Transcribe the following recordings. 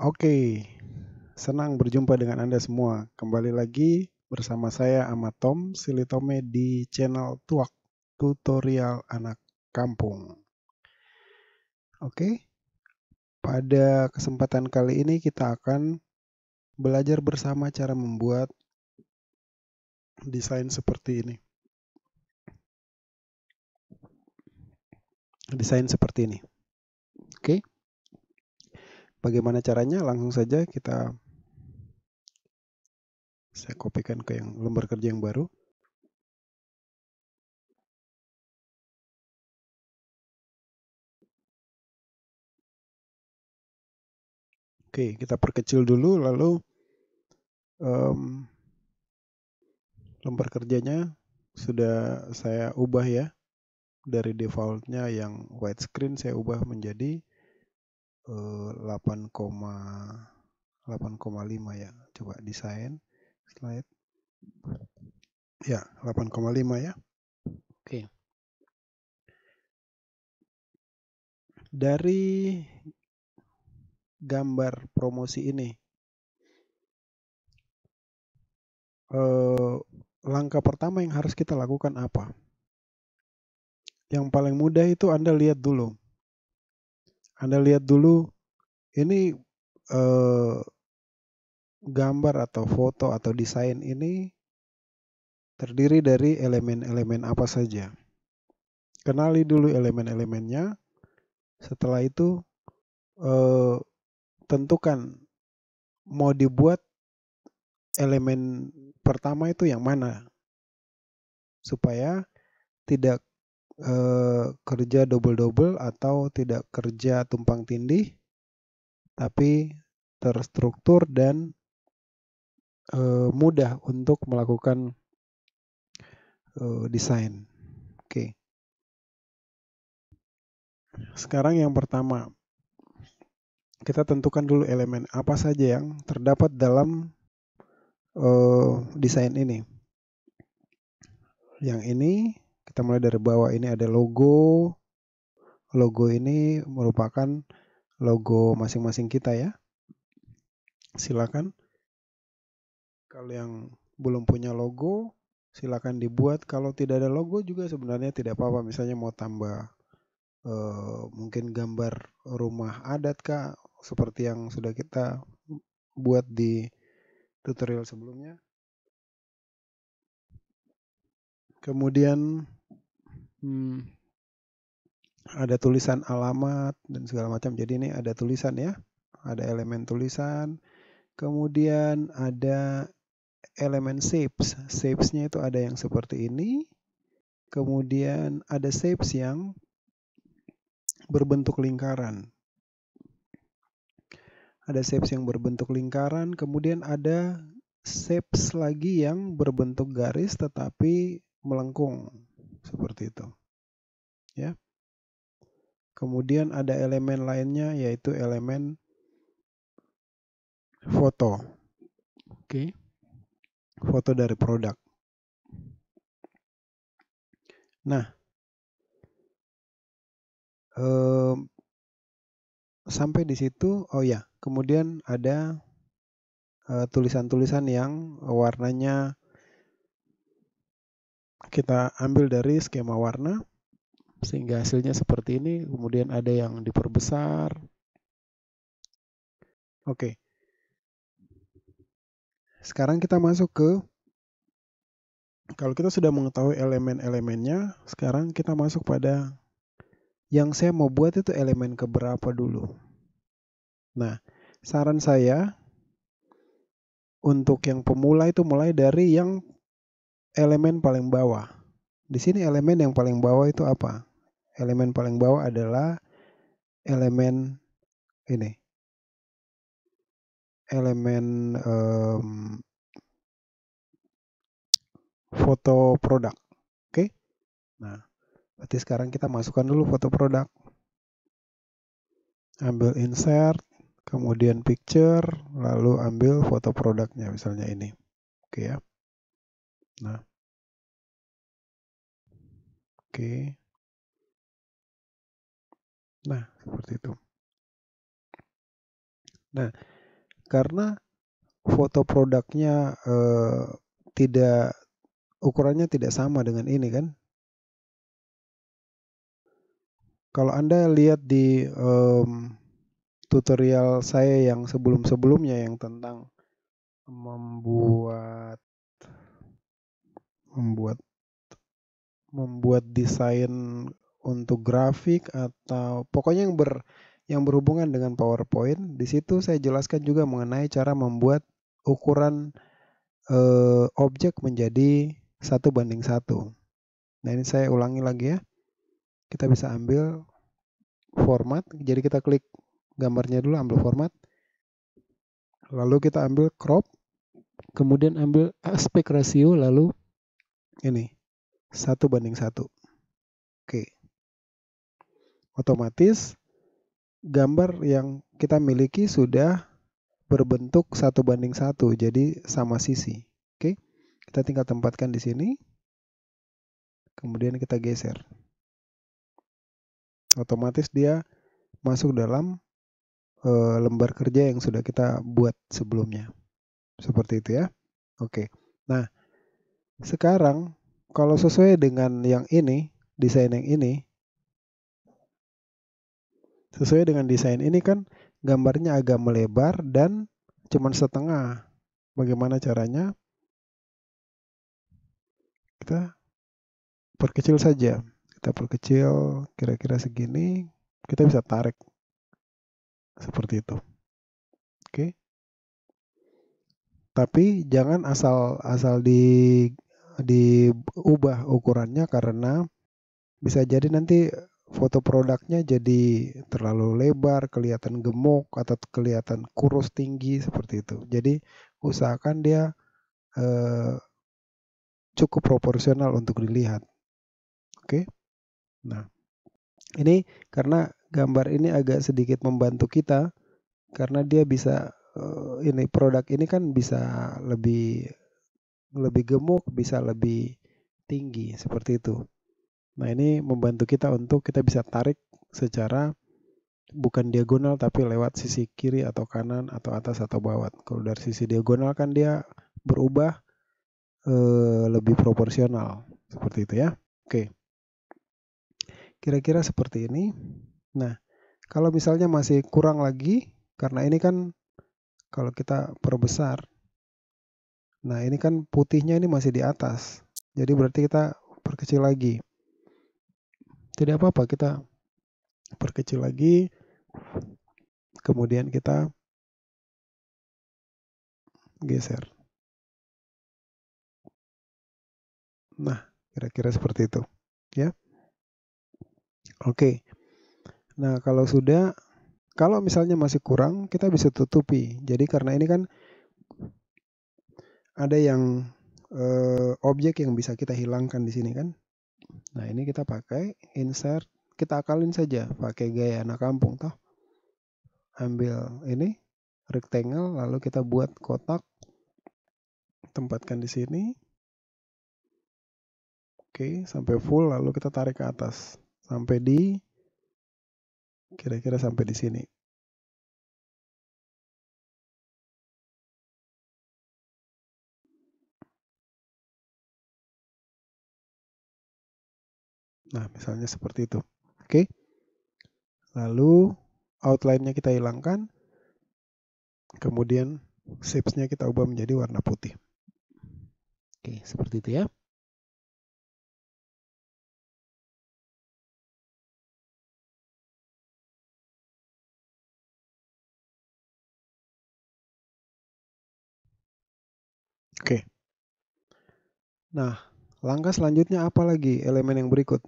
Oke, senang berjumpa dengan Anda semua. Kembali lagi bersama saya Ahmad Tom Silitome di channel Tuak Tutorial Anak Kampung. Oke, pada kesempatan kali ini kita akan belajar bersama cara membuat desain seperti ini. Desain seperti ini. Oke, bagaimana caranya? Langsung saja saya kopikan ke yang lembar kerja yang baru. Oke, kita perkecil dulu, lalu lembar kerjanya sudah saya ubah ya. Dari defaultnya yang widescreen saya ubah menjadi 8,5 ya. Coba desain slide. Ya, 8,5 ya. Oke. Dari gambar promosi ini, langkah pertama yang harus kita lakukan apa? Yang paling mudah itu Anda lihat dulu. Ini gambar atau foto atau desain ini terdiri dari elemen-elemen apa saja. Kenali dulu elemen-elemennya. Setelah itu tentukan mau dibuat elemen pertama itu yang mana, supaya tidak kerja double-double atau tidak kerja tumpang tindih, tapi terstruktur dan mudah untuk melakukan desain. Oke. Sekarang yang pertama, kita tentukan dulu elemen apa saja yang terdapat dalam desain ini. Yang ini kita mulai dari bawah, ini ada logo. Logo ini merupakan logo masing-masing kita ya. Silakan. Kalau yang belum punya logo, silakan dibuat. Kalau tidak ada logo juga sebenarnya tidak apa-apa. Misalnya mau tambah mungkin gambar rumah adat kah, seperti yang sudah kita buat di tutorial sebelumnya. Kemudian ada tulisan alamat dan segala macam. Jadi ini ada tulisan ya, ada elemen tulisan. Kemudian ada elemen shapes. Shapes-nya itu ada yang seperti ini. Kemudian ada shapes yang berbentuk lingkaran. Ada shapes yang berbentuk lingkaran. Kemudian ada shapes lagi yang berbentuk garis tetapi melengkung. Seperti itu. Ya. Kemudian ada elemen lainnya yaitu elemen foto. Oke. Foto dari produk. Nah, sampai di situ, oh ya, kemudian ada tulisan-tulisan yang warnanya kita ambil dari skema warna sehingga hasilnya seperti ini. Kemudian ada yang diperbesar. Oke. Sekarang kita masuk ke, kalau kita sudah mengetahui elemen-elemennya, sekarang kita masuk pada yang saya mau buat itu elemen keberapa dulu. Nah, saran saya untuk yang pemula itu mulai dari yang elemen paling bawah. Di sini elemen yang paling bawah itu apa? Elemen paling bawah adalah elemen ini. Elemen foto produk. Oke. Nah, berarti sekarang kita masukkan dulu foto produk. Ambil insert, kemudian picture, lalu ambil foto produknya, misalnya ini. Oke ya. Nah. Oke. Nah, seperti itu. Nah, karena foto produknya ukurannya tidak sama dengan ini kan. Kalau Anda lihat di tutorial saya yang sebelum-sebelumnya yang tentang membuat desain untuk grafik atau pokoknya yang berhubungan dengan PowerPoint, di situ saya jelaskan juga mengenai cara membuat ukuran objek menjadi 1:1. Nah, ini saya ulangi lagi ya. Kita bisa ambil format, jadi kita klik gambarnya dulu, ambil format. Lalu kita ambil crop, kemudian ambil aspek rasio, lalu ini 1:1. Oke. Otomatis gambar yang kita miliki sudah berbentuk 1:1, jadi sama sisi. Oke. Kita tinggal tempatkan di sini. Kemudian kita geser. Otomatis dia masuk dalam lembar kerja yang sudah kita buat sebelumnya. Seperti itu ya. Oke. Nah, sekarang kalau sesuai dengan yang ini, desain yang ini, sesuai dengan desain ini kan gambarnya agak melebar dan cuman setengah. Bagaimana caranya? Kita perkecil saja. Kita perkecil kira-kira segini, kita bisa tarik seperti itu. Oke. Tapi jangan asal diubah ukurannya, karena bisa jadi nanti foto produknya jadi terlalu lebar, kelihatan gemuk atau kelihatan kurus tinggi seperti itu. Jadi usahakan dia cukup proporsional untuk dilihat. Oke. Nah, ini karena gambar ini agak sedikit membantu kita karena dia bisa produk ini kan bisa lebih gemuk, bisa lebih tinggi seperti itu. Nah, ini membantu kita untuk kita bisa tarik secara bukan diagonal tapi lewat sisi kiri atau kanan atau atas atau bawah. Kalau dari sisi diagonal kan dia berubah lebih proporsional seperti itu ya. Oke. Kira-kira seperti ini. Nah, kalau misalnya masih kurang lagi, karena ini kan kalau kita perbesar, nah ini kan putihnya ini masih di atas. Jadi berarti kita perkecil lagi. Tidak apa-apa, kita perkecil lagi. Kemudian kita geser. Nah, kira-kira seperti itu. Ya. Oke. Nah, kalau misalnya masih kurang, kita bisa tutupi. Jadi karena ini kan ada yang objek yang bisa kita hilangkan di sini kan. Nah, ini kita pakai insert, kita akalin saja pakai gaya anak kampung toh. Ambil ini rectangle, lalu kita buat kotak, tempatkan di sini. Oke, sampai full, lalu kita tarik ke atas sampai di kira-kira sampai di sini. Nah, misalnya seperti itu. Oke. Lalu outline-nya kita hilangkan. Kemudian shapes-nya kita ubah menjadi warna putih. Oke, seperti itu ya. Oke. Nah, langkah selanjutnya apa lagi? Elemen yang berikut.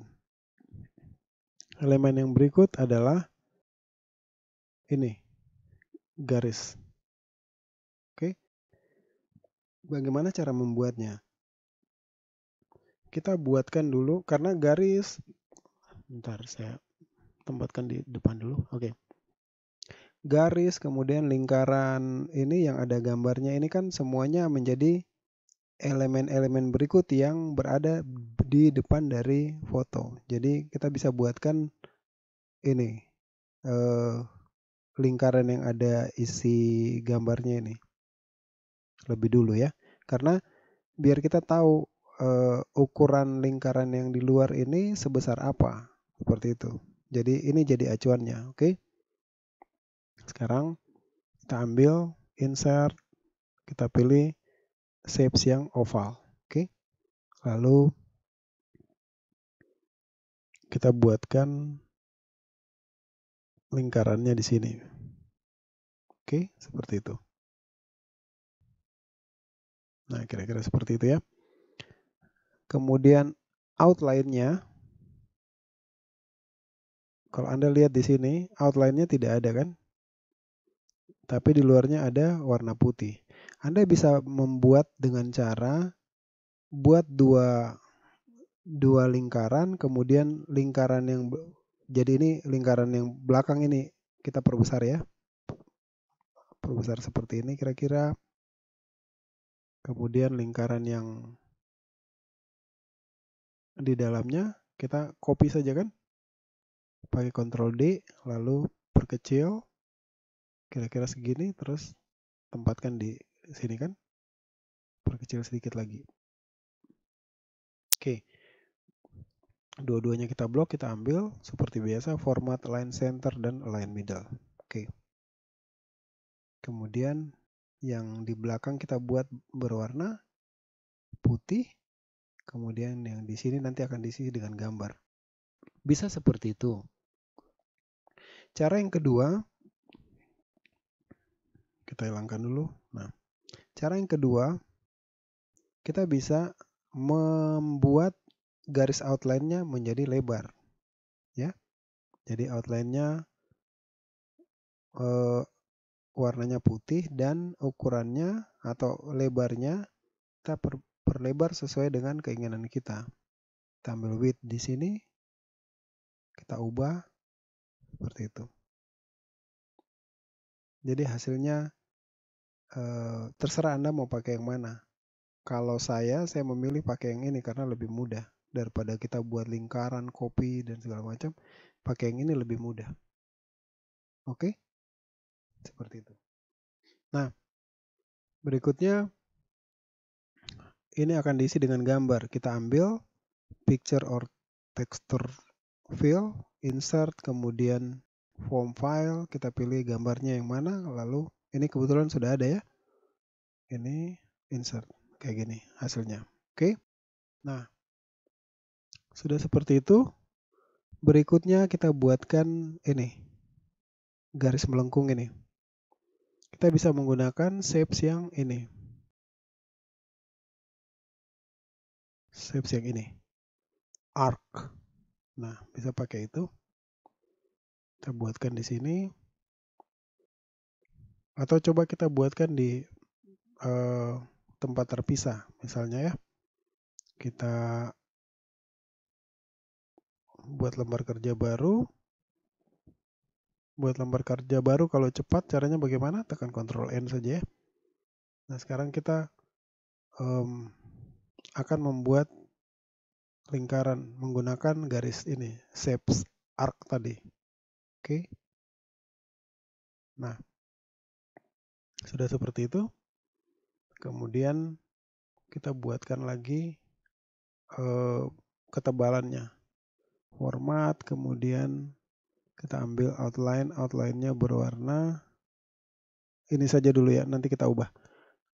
Elemen yang berikut adalah ini, garis. Oke. Bagaimana cara membuatnya? Kita buatkan dulu, karena garis, bentar saya tempatkan di depan dulu. Oke. Garis, kemudian lingkaran ini yang ada gambarnya ini kan semuanya menjadi elemen-elemen berikut yang berada di depan dari foto. Jadi kita bisa buatkan ini lingkaran yang ada isi gambarnya ini lebih dulu ya. Karena biar kita tahu ukuran lingkaran yang di luar ini sebesar apa. Seperti itu. Jadi ini jadi acuannya, oke? Sekarang kita ambil insert, kita pilih shapes yang oval, oke? Lalu kita buatkan lingkarannya di sini. Oke, seperti itu. Nah, kira-kira seperti itu ya. Kemudian outline-nya, kalau Anda lihat di sini, outline-nya tidak ada kan? Tapi di luarnya ada warna putih. Anda bisa membuat dengan cara buat dua lingkaran, kemudian lingkaran yang jadi ini lingkaran yang belakang ini kita perbesar ya. Perbesar seperti ini kira-kira. Kemudian lingkaran yang di dalamnya kita copy saja kan, pakai Ctrl D, lalu perkecil kira-kira segini, terus tempatkan di sini kan, perkecil sedikit lagi. Oke, dua-duanya kita blok, kita ambil seperti biasa, format align center dan align middle. Oke, kemudian yang di belakang kita buat berwarna putih, kemudian yang di sini nanti akan diisi dengan gambar. Bisa seperti itu. Cara yang kedua, kita hilangkan dulu. Nah, cara yang kedua, kita bisa membuat garis outline-nya menjadi lebar. Ya. Jadi outline-nya warnanya putih dan ukurannya atau lebarnya kita perlebar sesuai dengan keinginan kita. Kita ambil width di sini, kita ubah seperti itu. Jadi hasilnya terserah Anda mau pakai yang mana. Kalau saya memilih pakai yang ini karena lebih mudah daripada kita buat lingkaran, copy dan segala macam. Pakai yang ini lebih mudah. Oke? Seperti itu. Nah, berikutnya ini akan diisi dengan gambar. Kita ambil picture or texture fill, insert, kemudian form file, kita pilih gambarnya yang mana, lalu ini kebetulan sudah ada ya. Ini insert kayak gini hasilnya. Oke. Nah, sudah seperti itu. Berikutnya kita buatkan ini garis melengkung ini. Kita bisa menggunakan shapes yang ini. Shapes yang ini. Arc. Nah, bisa pakai itu. Kita buatkan di sini. Atau coba kita buatkan di tempat terpisah. Misalnya ya. Kita buat lembar kerja baru. Buat lembar kerja baru kalau cepat caranya bagaimana? Tekan Ctrl N saja ya. Nah, sekarang kita akan membuat lingkaran menggunakan garis ini, shapes arc tadi. Oke. Nah, sudah seperti itu. Kemudian kita buatkan lagi ketebalannya. Format, kemudian kita ambil outline, outline-nya berwarna ini saja dulu ya, nanti kita ubah.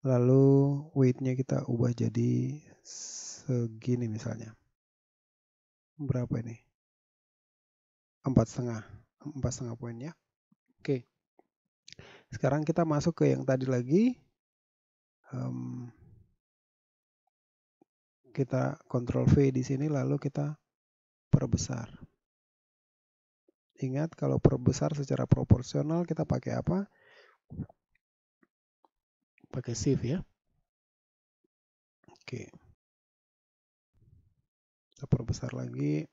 Lalu weight-nya kita ubah jadi segini misalnya. Berapa ini? 4,5 poin ya. Oke. Sekarang kita masuk ke yang tadi lagi. Kita Ctrl V di sini lalu kita perbesar. Ingat kalau perbesar secara proporsional kita pakai apa? Pakai shift ya. Oke. Kita perbesar lagi.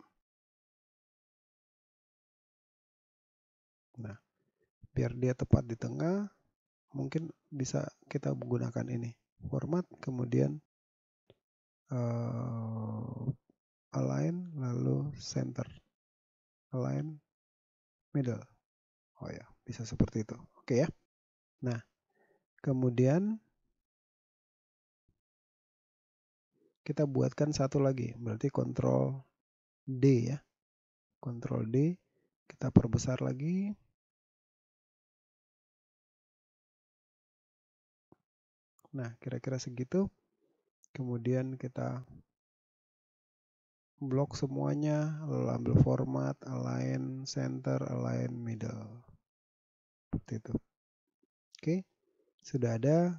Nah, biar dia tepat di tengah, mungkin bisa kita menggunakan ini. Format, kemudian align, lalu center. Align, middle. Oh ya, Bisa seperti itu. Oke ya. Nah, kemudian kita buatkan satu lagi, berarti Ctrl D ya. Ctrl D, kita perbesar lagi. Nah, kira-kira segitu. Kemudian kita blok semuanya, lalu ambil format, align center, align middle. Seperti itu. Oke, sudah ada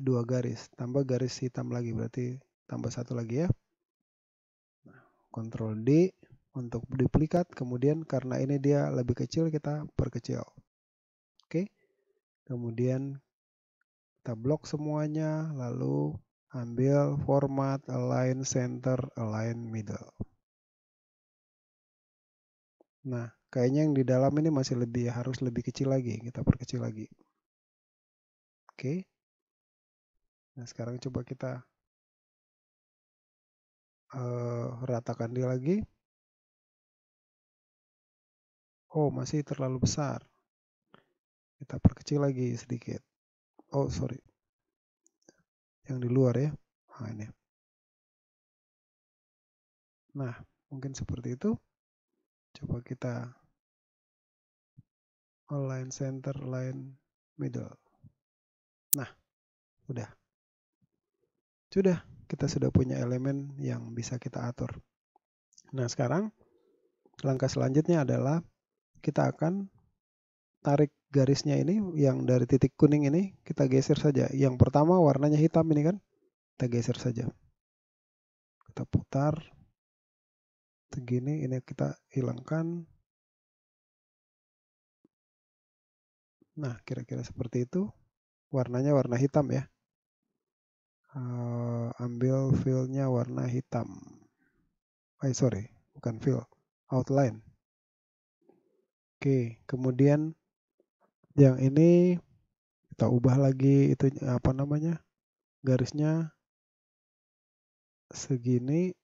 dua garis, tambah garis hitam lagi, berarti tambah satu lagi ya. Nah, Ctrl D untuk duplikat, kemudian karena ini dia lebih kecil kita perkecil. Oke, kemudian kita blok semuanya, lalu ambil format, align center, align middle. Nah, kayaknya yang di dalam ini masih harus lebih kecil lagi, kita perkecil lagi. Oke. Nah, sekarang coba kita ratakan dia lagi. Oh, masih terlalu besar. Kita perkecil lagi sedikit. Oh, sorry. Yang di luar ya. Nah, ini. Nah, mungkin seperti itu. Coba kita align center, align middle. Nah, udah. Sudah, kita sudah punya elemen yang bisa kita atur. Nah, sekarang langkah selanjutnya adalah kita akan tarik garisnya ini, yang dari titik kuning ini, kita geser saja. Yang pertama warnanya hitam ini kan, kita geser saja. Kita putar. Segini, ini kita hilangkan. Nah, kira-kira seperti itu. Warnanya warna hitam ya. Ambil fill-nya warna hitam. Sorry, bukan fill, outline. Oke, kemudian yang ini kita ubah lagi, itu apa namanya, garisnya segini.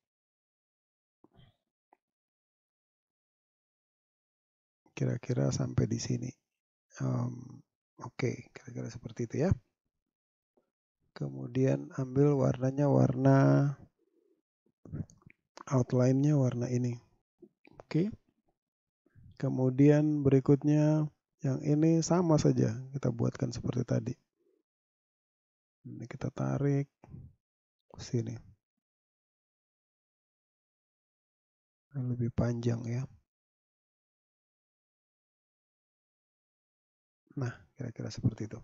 Kira-kira sampai di sini. Oke, kira-kira seperti itu ya. Kemudian ambil warnanya, warna outline-nya warna ini. Oke. Kemudian berikutnya yang ini sama saja, kita buatkan seperti tadi. Ini kita tarik ke sini. Lebih panjang ya. Nah, kira-kira seperti itu.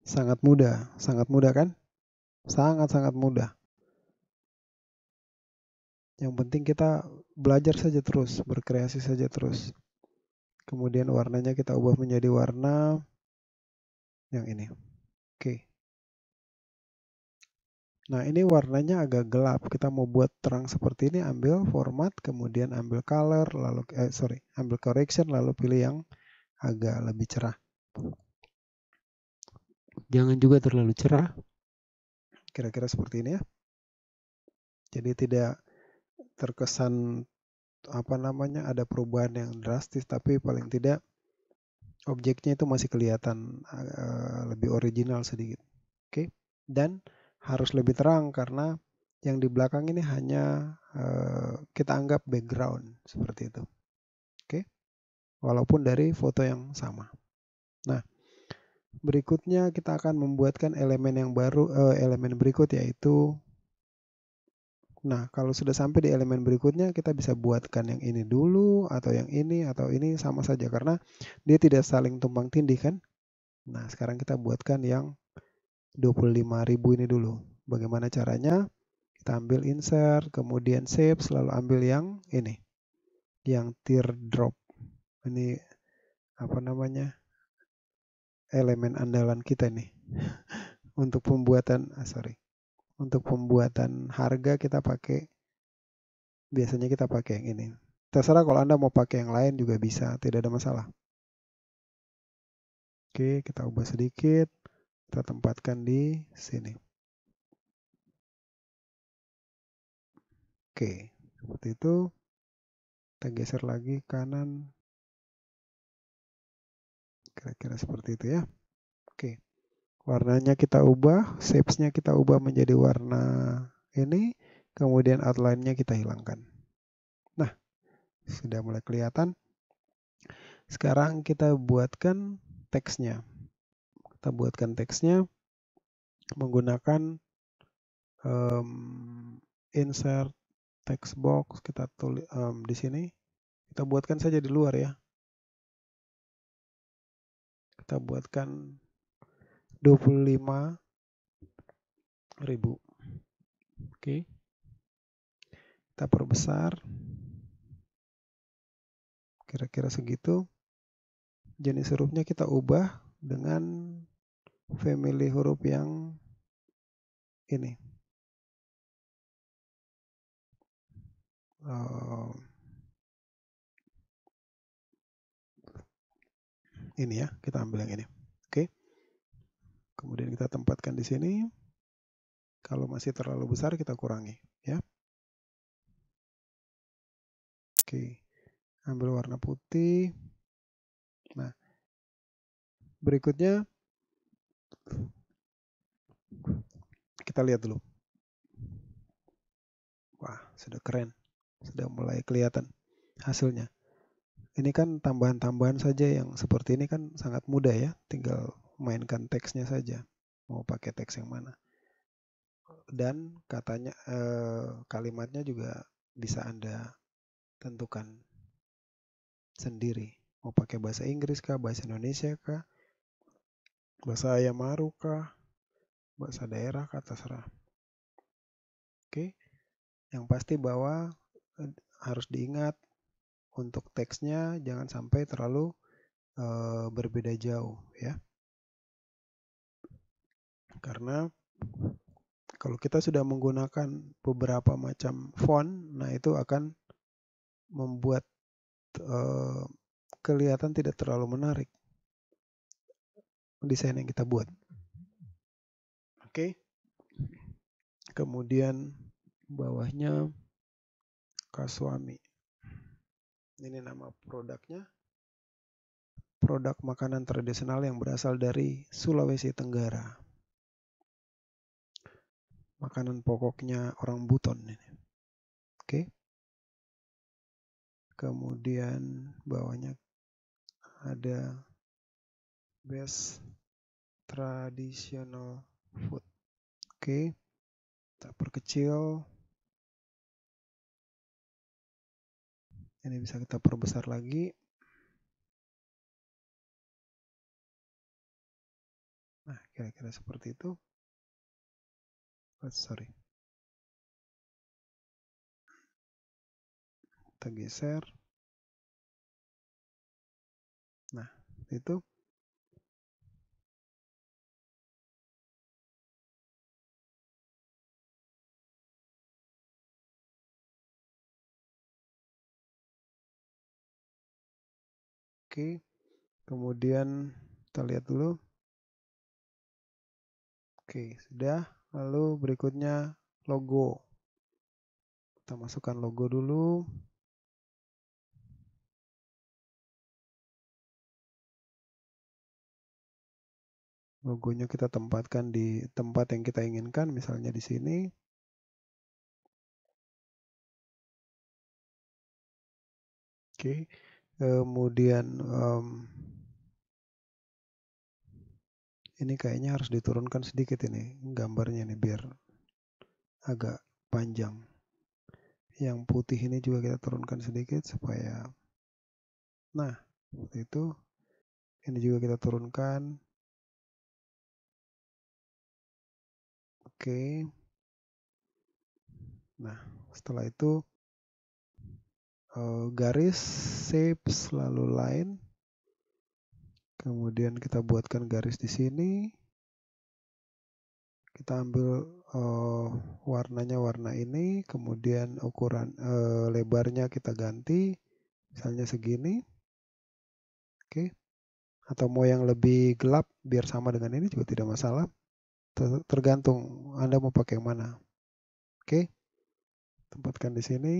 Sangat mudah kan? Sangat-sangat mudah. Yang penting kita belajar saja terus, berkreasi saja terus. Kemudian warnanya kita ubah menjadi warna yang ini. Oke. Nah, ini warnanya agak gelap. Kita mau buat terang seperti ini, ambil format, kemudian ambil color, lalu ambil correction, lalu pilih yang agak lebih cerah. Jangan juga terlalu cerah. Kira-kira seperti ini ya. Jadi tidak terkesan ada perubahan yang drastis, tapi paling tidak objeknya itu masih kelihatan lebih original sedikit. Oke. Dan harus lebih terang karena yang di belakang ini hanya kita anggap background seperti itu. Oke. Walaupun dari foto yang sama. Nah, berikutnya kita akan membuatkan elemen yang baru, elemen berikut yaitu, nah kalau sudah sampai di elemen berikutnya kita bisa buatkan yang ini dulu atau yang ini atau ini, sama saja karena dia tidak saling tumpang tindih kan. Nah, sekarang kita buatkan yang 25.000 ini dulu. Bagaimana caranya? Kita ambil insert, kemudian save, selalu ambil yang ini, yang teardrop. Ini apa namanya? Elemen andalan kita nih. Untuk pembuatan harga kita biasanya kita pakai yang ini. Terserah kalau Anda mau pakai yang lain juga bisa, tidak ada masalah. Oke, kita ubah sedikit, kita tempatkan di sini. Oke, seperti itu. Kita geser lagi kanan. Kira-kira seperti itu ya. Oke. Warnanya kita ubah, shapes-nya kita ubah menjadi warna ini, kemudian outline-nya kita hilangkan. Nah, sudah mulai kelihatan. Sekarang kita buatkan teksnya. Kita buatkan teksnya menggunakan insert text box. Kita tulis di sini. Kita buatkan saja di luar ya. Kita buatkan 25.000. Oke. Kita perbesar. Kira-kira segitu. Jenis hurufnya kita ubah dengan family huruf yang ini. Ini ya, kita ambil yang ini. Oke. Kemudian kita tempatkan di sini. Kalau masih terlalu besar kita kurangi ya. Oke. Ambil warna putih. Nah, berikutnya kita lihat dulu. Wah, sudah keren. Sudah mulai kelihatan hasilnya. Ini kan tambahan-tambahan saja yang seperti ini kan sangat mudah ya. Tinggal mainkan teksnya saja. Mau pakai teks yang mana. Dan katanya kalimatnya juga bisa Anda tentukan sendiri. Mau pakai bahasa Inggris kah, bahasa Indonesia kah, bahasa Ayamaru kah, bahasa daerah kah, terserah. Oke. Yang pasti bahwa harus diingat untuk teksnya jangan sampai terlalu berbeda jauh ya. Karena kalau kita sudah menggunakan beberapa macam font, nah itu akan membuat kelihatan tidak terlalu menarik desain yang kita buat. Oke. Kemudian bawahnya Kaswami. Ini nama produknya. Produk makanan tradisional yang berasal dari Sulawesi Tenggara. Makanan pokoknya orang Buton ini. Oke. Kemudian bawahnya ada best traditional food. Oke. Kita perkecil. Ini bisa kita perbesar lagi. Nah, kira-kira seperti itu. Sorry. Kita geser. Nah, itu. Oke. Kemudian kita lihat dulu. Oke, sudah. Lalu berikutnya logo. Kita masukkan logo dulu. Logonya kita tempatkan di tempat yang kita inginkan, misalnya di sini. Oke, kemudian ini kayaknya harus diturunkan sedikit ini gambarnya nih biar agak panjang. Yang putih ini juga kita turunkan sedikit supaya, nah seperti itu. Ini juga kita turunkan. Oke. Nah, setelah itu garis, shapes, lalu line. Kemudian kita buatkan garis di sini. Kita ambil warnanya warna ini, kemudian ukuran lebarnya kita ganti, misalnya segini. Oke. Atau mau yang lebih gelap biar sama dengan ini juga tidak masalah. Tergantung Anda mau pakai yang mana. Oke. Tempatkan di sini.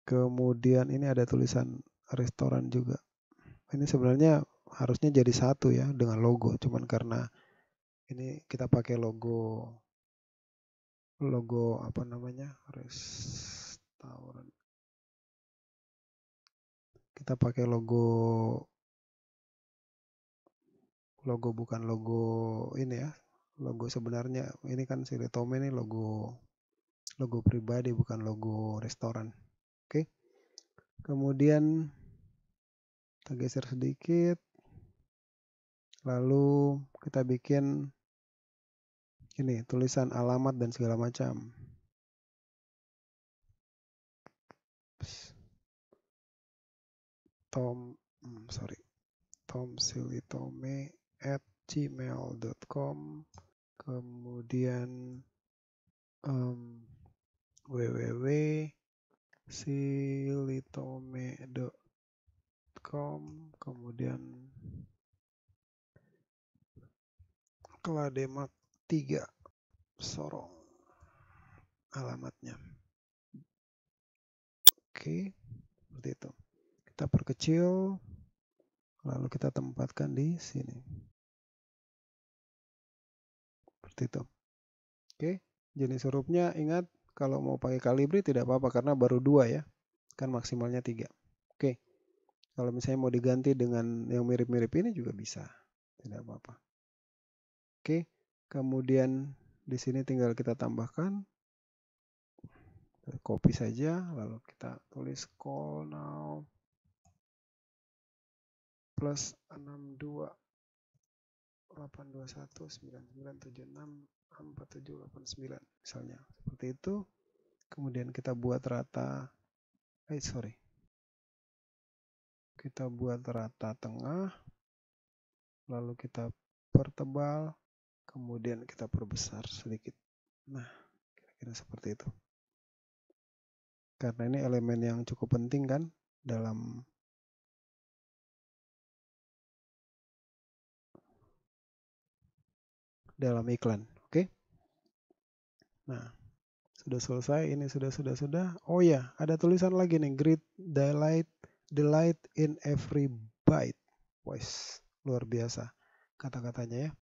Kemudian ini ada tulisan restoran juga. Ini sebenarnya harusnya jadi satu ya dengan logo, cuman karena ini kita pakai logo apa namanya, restoran. Kita pakai logo bukan logo ini ya, logo sebenarnya. Ini kan Silitome ini logo pribadi bukan logo restoran. Oke. Kemudian kita geser sedikit, lalu kita bikin ini tulisan alamat dan segala macam. tomsilitome@gmail.com, kemudian www.silitome.com, kemudian Klademak 3 Sorong alamatnya. Oke, seperti itu. Kita perkecil, lalu kita tempatkan di sini. Seperti itu. Oke, jenis hurufnya ingat kalau mau pakai Calibri tidak apa-apa karena baru 2 ya. Kan maksimalnya 3. Oke. Kalau misalnya mau diganti dengan yang mirip-mirip ini juga bisa. Tidak apa-apa. Oke. Kemudian di sini tinggal kita tambahkan. Copy saja, lalu kita tulis call now plus 62 821 9976 4789 misalnya. Seperti itu. Kemudian kita buat rata. Kita buat rata tengah. Lalu kita pertebal. Kemudian kita perbesar sedikit. Nah, kira-kira seperti itu. Karena ini elemen yang cukup penting kan dalam iklan. Oke. Nah, sudah selesai. Ini sudah. Oh ya, ada tulisan lagi nih. Great delight in every bite. Wes, luar biasa kata-katanya ya.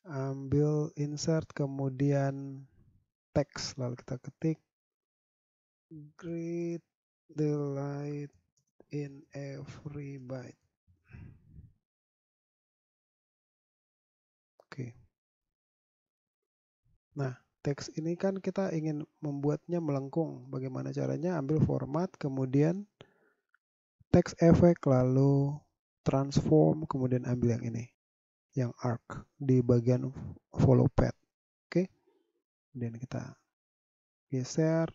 Ambil insert, kemudian teks, lalu kita ketik great delight in every bite. Oke. Nah, teks ini kan kita ingin membuatnya melengkung. Bagaimana caranya? Ambil format, kemudian text effect, lalu transform, kemudian ambil yang ini, yang arc di bagian follow path. Oke. Kemudian kita geser,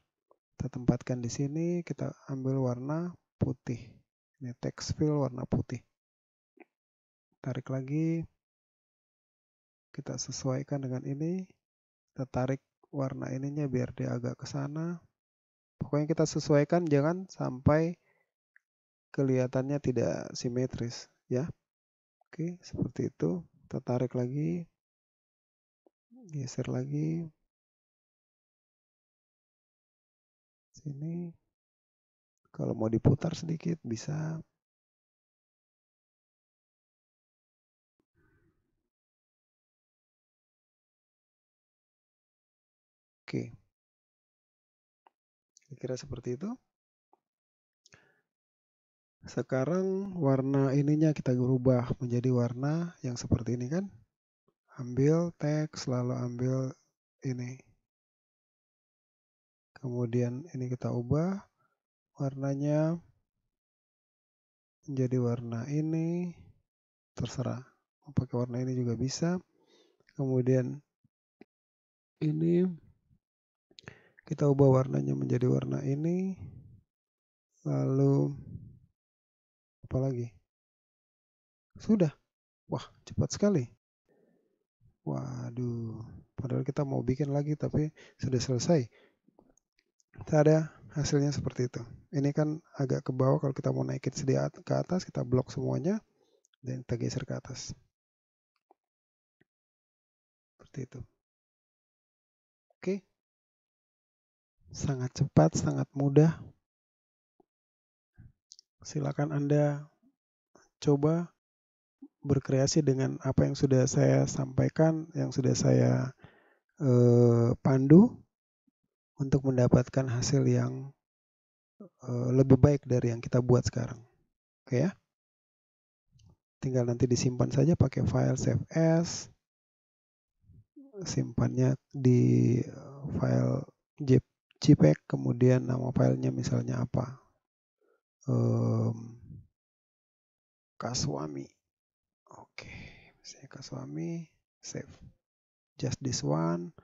kita tempatkan di sini, kita ambil warna putih. Ini text fill warna putih. Tarik lagi, kita sesuaikan dengan ini. Kita tarik warna ininya biar dia agak ke sana. Pokoknya kita sesuaikan, jangan sampai kelihatannya tidak simetris ya. Oke, seperti itu. Kita tarik lagi, geser lagi sini. Kalau mau diputar sedikit bisa. Oke, kira-kira seperti itu. Sekarang warna ininya kita rubah menjadi warna yang seperti ini kan. Ambil teks, lalu ambil ini. Kemudian ini kita ubah warnanya menjadi warna ini. Terserah. Mau pakai warna ini juga bisa. Kemudian ini kita ubah warnanya menjadi warna ini. Lalu apa lagi? Sudah. Wah, cepat sekali. Waduh, padahal kita mau bikin lagi tapi sudah selesai. Kita ada hasilnya seperti itu. Ini kan agak ke bawah, kalau kita mau naikin sedikit ke atas, kita blok semuanya dan kita geser ke atas. Seperti itu. Oke. Sangat cepat, sangat mudah. Silakan Anda coba berkreasi dengan apa yang sudah saya sampaikan, yang sudah saya pandu untuk mendapatkan hasil yang lebih baik dari yang kita buat sekarang. Oke ya. Tinggal nanti disimpan saja pakai file save as, simpannya di file JPEG, kemudian nama filenya misalnya apa, Kaswami. Oke, misalnya Kaswami, save. Just this one.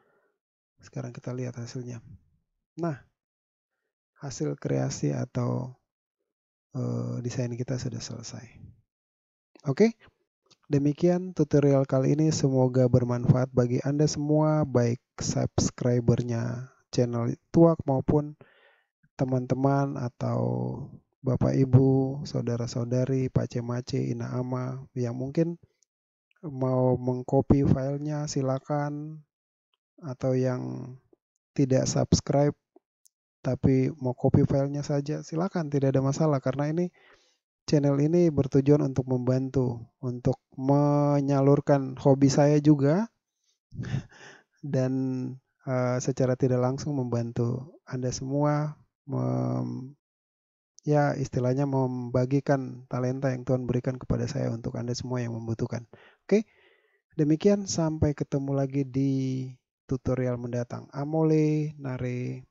Sekarang kita lihat hasilnya. Nah, hasil kreasi atau desain kita sudah selesai. Oke, demikian tutorial kali ini. Semoga bermanfaat bagi Anda semua, baik subscribernya channel Tuak maupun teman-teman atau Bapak Ibu, saudara-saudari, pace-mace, ina-ama yang mungkin mau mengcopy filenya silakan, atau yang tidak subscribe tapi mau copy filenya saja silakan, tidak ada masalah, karena ini channel ini bertujuan untuk membantu, untuk menyalurkan hobi saya juga dan secara tidak langsung membantu Anda semua ya istilahnya membagikan talenta yang Tuhan berikan kepada saya untuk Anda semua yang membutuhkan. Oke, demikian, sampai ketemu lagi di tutorial mendatang. Amole, nare.